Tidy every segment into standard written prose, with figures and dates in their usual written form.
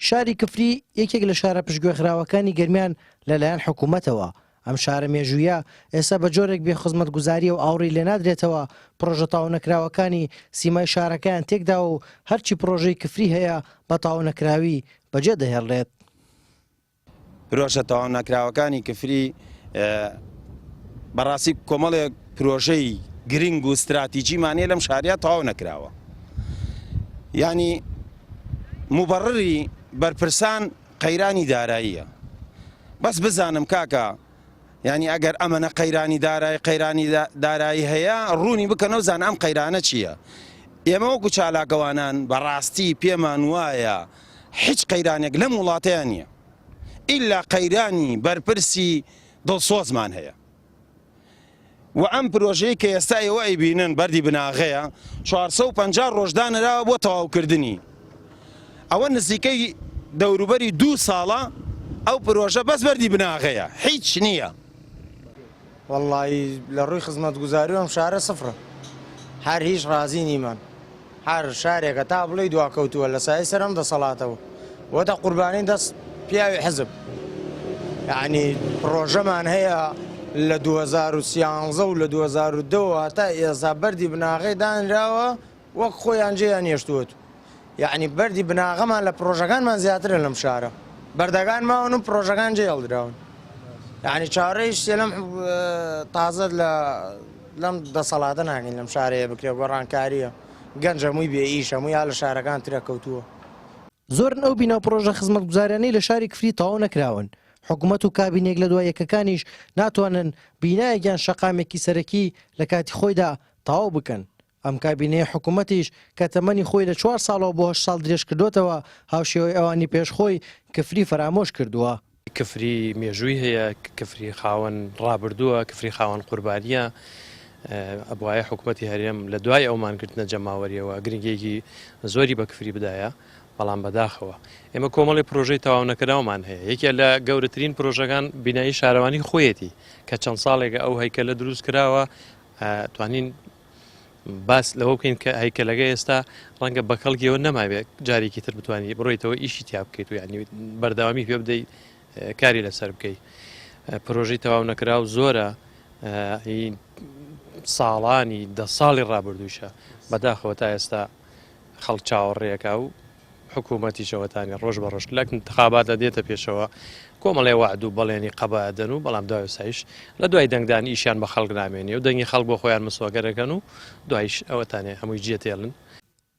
شاری کفری یەکێک لە شارە پشتگوێخراوەکانی گەرمیان لەلایەن حکوومەتەوە. ئەم شارە مێژوویە ئێستا بە جۆرێک بێخزمەتگوزاریە و ئاوڕی لێ نادرێتەوە پرۆژە تاو نەکراوەکانی سیمای شارەکەیان تێکدا و هەرچی پرۆژەی کفری هەیە بە تاو نەکراوی بەجێ دەهێڵێت. پرۆژە تاو نەکراوەکانی کفری بەڕاستی کۆمەڵێک پرۆژەی گرنگ و استراتیجیمانەیە لەم شاریا تاو نەکراوە. یعنی مبەڕری بەرپرسان قەیرانی داراییە. بەس بزانم کاکە یعنی ئەگەر ئەمەنە قەیرانی دارایی هەیە ڕوونی بکەنەوە زان ئەم قەیرانە چییە. ئێمە وەکو چالاکەوانان بەڕاستی پێمان وایە هیچ قەیرانێک لەم وڵاتەیان نییە ئیلا قەیرانی بەرپرسی دڵسۆزمان هەیە. و ئەم پرۆژەیە کە ئێستا ئێوە ئەیبینن بەردی بناغەیە 450 ڕۆژدانراوە بۆ تەواوکردنی. ئەوە نزیکەی دەوروبەری 2 ساڵە ئەو پرۆژە بەس بەردی بناغەیە هیچ نییە. وەڵڵی لە ڕووی خزمەتگوزاری ئەم شارە سفرە، هەر هیچ ڕازی نیمان، هەر شارێکە تا بڵێ دواکەوتووە لە سای سەرم دەسەڵاتەوە وەدە قوربانی دەست پیاوی حزب. یعنی پرۆژەمان هەیە لە 2013 و لە 2002 تا ئێستا بەردی بناغەی دانراوە وەک خۆیان جێیان هێشتووەت. یعنی بەردی بناغەمان لە پرۆژەکانمان زیاترە لەم شارە، بەردەگان ماون و پرۆژەکان جێهێڵدراون. یعنی چارەیش لەم تازە لەم دەسەڵاتە ناکەین لەم شارەیە بکرێ گۆڕانکاریە گەنج هەمووی بێ ئیش هەمووی یا لە شارەکان ترە کەوتووە. زۆرن ئەو بینە پرۆژە خزمەتگوزاریانەی لە شاری کفری تەواو نەکراون. حکوومەت و کابینێک لە دوای یەکەکانیش ناتوانن بینایەکیان شەقامێکی سەرەکی لە کاتی خۆیدا تەواو بکەن. ئەم کابینەیە حکوومەتیش کە تەمەنی خۆی لە 4 ساڵەوە بۆ 8 ساڵ درێژ کردوتەوە هاوشێوەی ئەوانی پێشخۆی کفری فرامۆش کردووە. کفری مێژووی هەیە، کفری خاوەن ڕابردووە، کفری خاوەن قوربانیە. ئەبوایە حکوومەتی هەرێم لە دوای ئەومانکردنە جەماوەریەوە گرنگێکی زۆری بە کفری بدایە، بەڵام بەداخەوە ئێمە کۆمەڵی پرۆژەی تەواو نەکراومان هەیە. یەکێ لە گەورەترین پرۆژەکان بینایی شارەوانی خۆیەتی کە چەند ساڵێکە ئەو هەیکەلە دروست کراوە. توانین باس لەوە بکەین کە هەیکەلەکە ئێستا ڕەنگە بە کەڵکیەوە نەمابێت جارێکی تر بتوانانی بڕۆیتەوە ئیشی تیا بکەیت و یعنی بەردەوامی پێ بدەیت کاری لەسەر بکەیت. پرۆژەی تەواو نەکراو زۆرە، ساڵانی 10 ساڵی ڕابردووشە بەداخەوە تا ئێستا خەڵک چاوەڕێەکە و حکوومەتیشەوەتانی ڕۆژ بە ڕۆژ لە انتخاباتە دێتە پێشەوە کۆمەڵێ وعد و بەڵێنی قەبەدەن و بەڵام دوای سایش لە دوای دەنگدانی ئیشیان بە خەڵک نامێنێ و دەنگی خەڵک بۆ خۆیان مسۆگەرەکەن و دوایش ئەوەتانێ هەمووی جێتێڵن.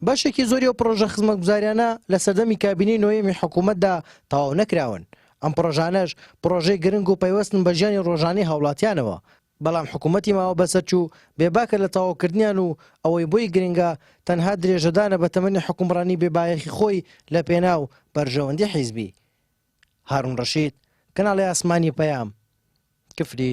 بەشێکی زۆری و پرۆژە خزمەتگوزاریانە لە سەردەمی کابینەی نۆیەمی حکوومەتدا تەواو نەکراون. ئەم پرۆژانەش پرۆژەی گرنگ و پەیوەستن بە ژیانی ڕۆژانەی هاوڵاتیانەوە. بەڵام حکوومەتی ماوە بەسەرچوو بێباکە لە تەواوکردنیان و ئەوەی بۆی گرنگە تەنها درێژەدانە بە تەمەنی حکومڕانی بێبایەخی خۆی لە پێناو بەرژەوەندی حیزبی. هارون ڕەشید، کەناڵی ئاسمانی پەیام، کفری.